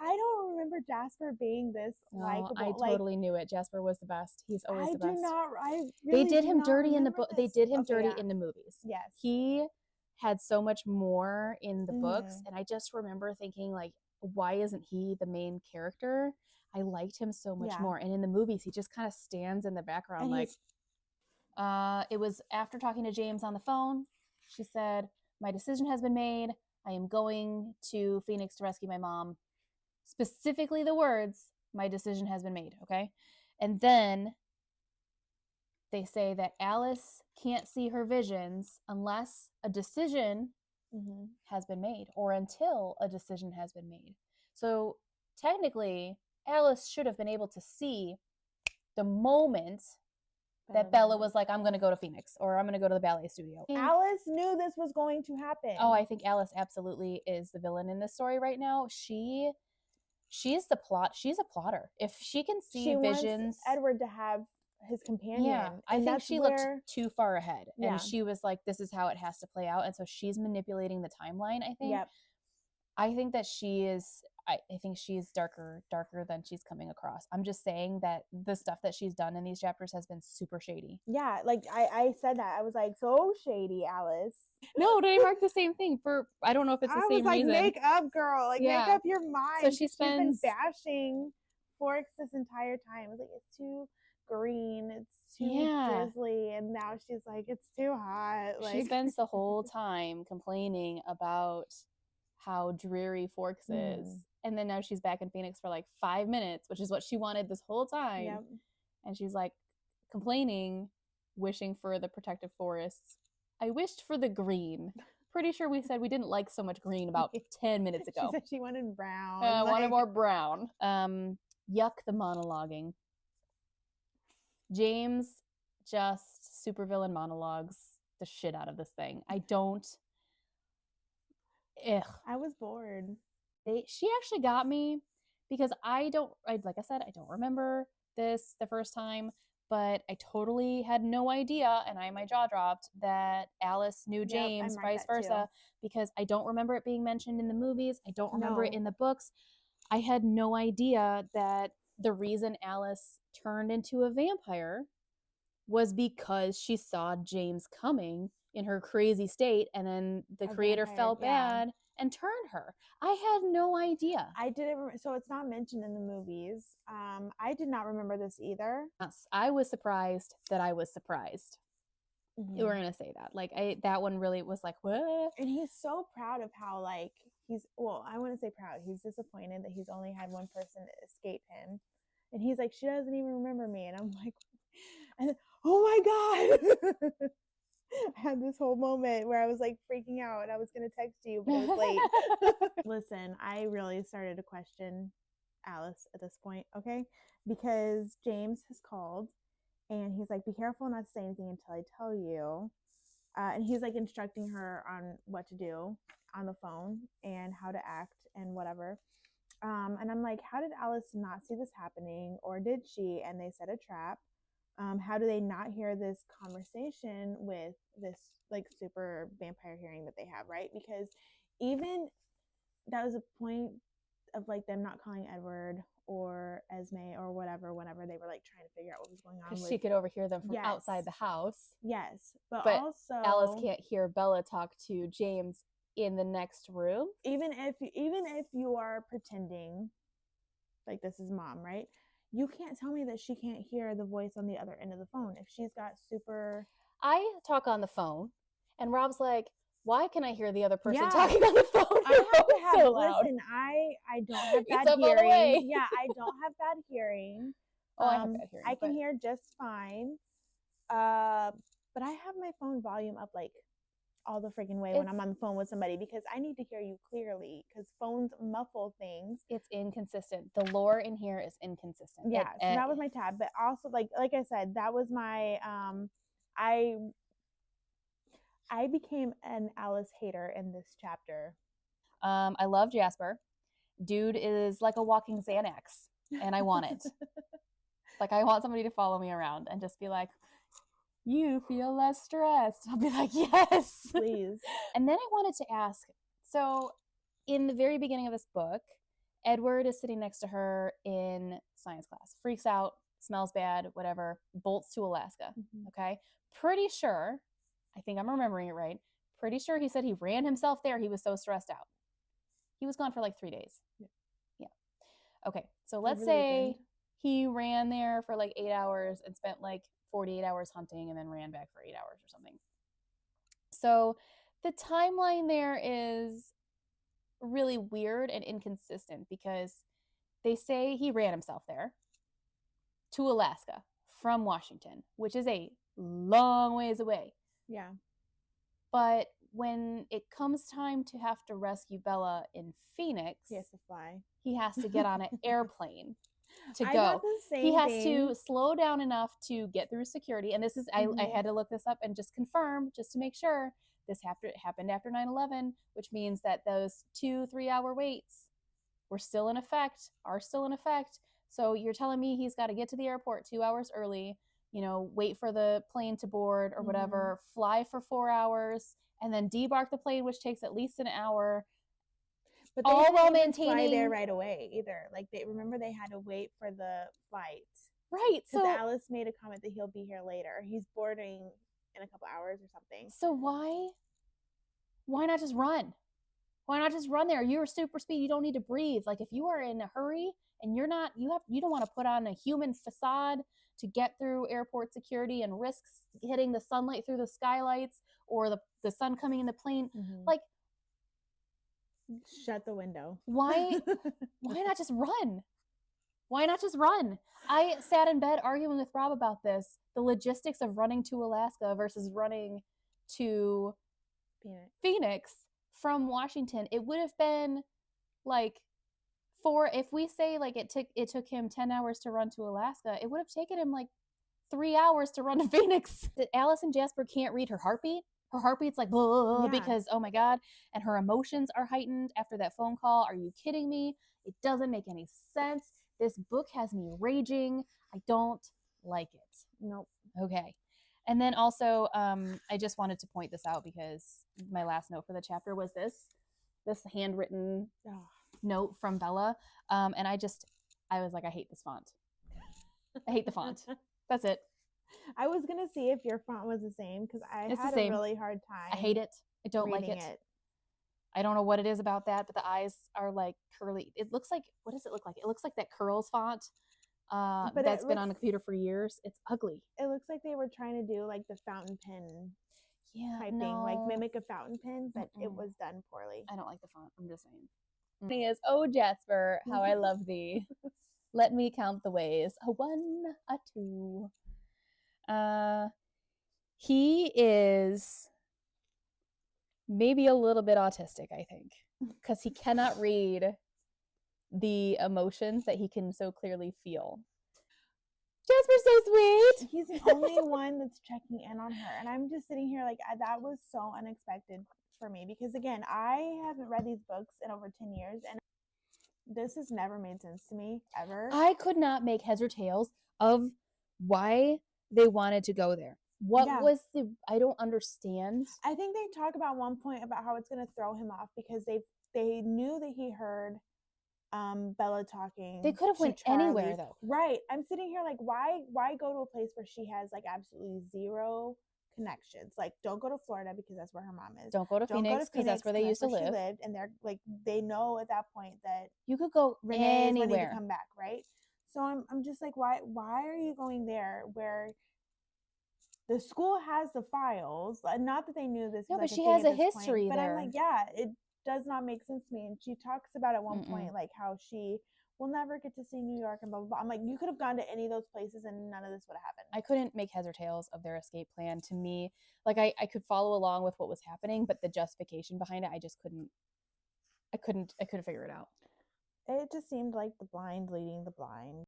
I don't remember Jasper being this likable. I totally knew it. Jasper was the best. He's always the best. They did him dirty in the book. They did him dirty yeah. in the movies. Yes. He had so much more in the books, and I just remember thinking, like, why isn't he the main character? I liked him so much more. And in the movies, he just kind of stands in the background. And like, it was after talking to James on the phone, she said, my decision has been made. I am going to Phoenix to rescue my mom. Specifically the words, my decision has been made, okay? And then they say that Alice can't see her visions unless a decision has been made, or until a decision has been made. So technically, Alice should have been able to see the moment that Bella was like, I'm going to go to Phoenix, or I'm going to go to the ballet studio. Alice knew this was going to happen. Oh, I think Alice absolutely is the villain in this story right now. She's the plot. She's a plotter. If she can see visions, wants Edward to have his companion. Yeah, I think she looked too far ahead, and she was like, this is how it has to play out. And so she's manipulating the timeline, I think. Yep. I think that she is, I think she's darker than she's coming across. I'm just saying that the stuff that she's done in these chapters has been super shady. Yeah, like I said that. I was like, so shady, Alice. No, did I mark the same thing for, I don't know if it's the same reason. Make up, girl. Like, make up your mind. So she's been bashing Forks this entire time. I was like, it's too green, it's too drizzly, and now she's like, it's too hot. Like, she spends the whole time complaining about how dreary Forks is, and then now she's back in Phoenix for like 5 minutes, which is what she wanted this whole time. Yep. And she's like complaining, wishing for the protective forests. I wished for the green. Pretty sure we said we didn't like so much green about 10 minutes ago. She said she wanted brown. Wanted more brown. Yuck, the monologuing. James just supervillain monologues the shit out of this thing. I was bored. She actually got me because like I said, I don't remember this the first time, but I totally had no idea, and my jaw dropped, that Alice knew James, vice versa, because I don't remember it being mentioned in the movies. I don't remember it in the books. I had no idea that the reason Alice turned into a vampire was because she saw James coming in her crazy state, and then the creator felt bad and turned her. I had no idea. I didn't. So it's not mentioned in the movies. I did not remember this either. Yes, I was surprised that I was surprised. Mm-hmm. We're gonna say that. Like, that one really was like, what? And he's so proud of how, like, I wouldn't say proud. He's disappointed that he's only had one person escape him. And he's like, she doesn't even remember me. And I'm like, oh my God. I had this whole moment where I was like freaking out, and I was going to text you, but it was late. Listen, I really started to question Alice at this point, okay? Because James has called, and he's like, be careful not to say anything until I tell you. And he's like instructing her on what to do on the phone and how to act and whatever. And I'm like, how did Alice not see this happening? Or did she? And they set a trap. How do they not hear this conversation with this like super vampire hearing that they have, right? Because even that was a point of like them not calling Edward or Esme or whatever whenever they were like trying to figure out what was going on. Because she could overhear them from outside the house. Yes, but also Alice can't hear Bella talk to James in the next room. Even if you are pretending like this is mom, right? You can't tell me that she can't hear the voice on the other end of the phone if she's got super... I talk on the phone, and Rob's like, why can I hear the other person talking on the phone? I have to have... So listen, I don't have bad hearing. Yeah, I don't have bad hearing. I have bad hearing. I can hear just fine. But I have my phone volume up like all the freaking way when I'm on the phone with somebody, because I need to hear you clearly, because phones muffle things. It's inconsistent. The lore in here is inconsistent. Yeah, so that was my tab. But also, like I said, that was my I became an Alice hater in this chapter. I love Jasper. Dude is like a walking Xanax, and I want it. Like, I want somebody to follow me around and just be like, you feel less stressed. I'll be like, yes, please. And then I wanted to ask, so in the very beginning of this book, Edward is sitting next to her in science class, freaks out, smells bad, whatever, bolts to Alaska. Okay. Pretty sure, I think I'm remembering it right. Pretty sure he said he ran himself there. He was so stressed out. He was gone for like 3 days. Yeah. Okay. So let's say he ran there for like 8 hours and spent like 48 hours hunting and then ran back for 8 hours or something. So the timeline there is really weird and inconsistent because they say he ran himself there to Alaska from Washington, which is a long ways away. Yeah. But when it comes time to have to rescue Bella in Phoenix, he has to fly. He has to get on an airplane to go. I got the same he has thing. to slow down enough to get through security. And this is, I had to look this up and just confirm, just to make sure this happened after 9/11, which means that those 2-3 hour waits were still in effect, are still in effect. So you're telling me he's got to get to the airport 2 hours early, wait for the plane to board or whatever, fly for 4 hours, and then debark the plane, which takes at least an hour. But they all while maintaining fly there right away either. Like remember they had to wait for the flight. Right. So Alice made a comment that he'll be here later. He's boarding in a couple hours or something. So why not just run? Why not just run there? You're super speed. You don't need to breathe. Like if you are in a hurry and you don't want to put on a human facade to get through airport security and risks hitting the sunlight through the skylights or the sun coming in the plane. Like, shut the window. Why not just run? Why not just run? I sat in bed arguing with Rob about this, the logistics of running to Alaska versus running to Phoenix from Washington. It would have been like if we say like it took him 10 hours to run to Alaska, it would have taken him like 3 hours to run to Phoenix. That Alice and Jasper can't read her heartbeat. Her heartbeat's like because oh my god, and her emotions are heightened after that phone call. Are you kidding me? It doesn't make any sense. This book has me raging. I don't like it. Nope. Okay. And then also, I just wanted to point this out because my last note for the chapter was this handwritten note from Bella. And I was like, I hate this font. I hate the font. That's it. I was going to see if your font was the same because I had a really hard time. I hate it. I don't like it. I don't know what it is about that, but the eyes are like curly. It looks like, what does it look like? It looks like that Curls font. But that's been on the computer for years. It's ugly. It looks like they were trying to do like the fountain pen typing, like mimic a fountain pen, but it was done poorly. I don't like the font. I'm just saying. He is, oh Jasper, how I love thee. Let me count the ways. A 1, a 2. He is maybe a little bit autistic, I think, because he cannot read the emotions that he can so clearly feel. Jasper's so sweet. He's the only one that's checking in on her. And I'm just sitting here like, that was so unexpected for me. Because again, I haven't read these books in over 10 years. And this has never made sense to me, ever. I could not make heads or tails of why they wanted to go there. What was I don't understand. I think they talk about one point about how it's going to throw him off because they knew that he heard Bella talking. They could have went anywhere though. Right. I'm sitting here like, why go to a place where she has like absolutely zero connections? Like, don't go to Florida because that's where her mom is. Don't go to Phoenix because that's where they used to live. She lived, and they're like, they know at that point that you could go Renee is ready to come back, right? So I'm just like, why are you going there where the school has the files? Not that they knew this. No, but she has a history there. But I'm like, yeah, it does not make sense to me. And she talks about at one point like how she will never get to see New York and blah blah blah. I'm like, you could have gone to any of those places and none of this would have happened. I couldn't make heads or tails of their escape plan. To me, like I could follow along with what was happening, but the justification behind it, I just couldn't. I couldn't figure it out. It just seemed like the blind leading the blind.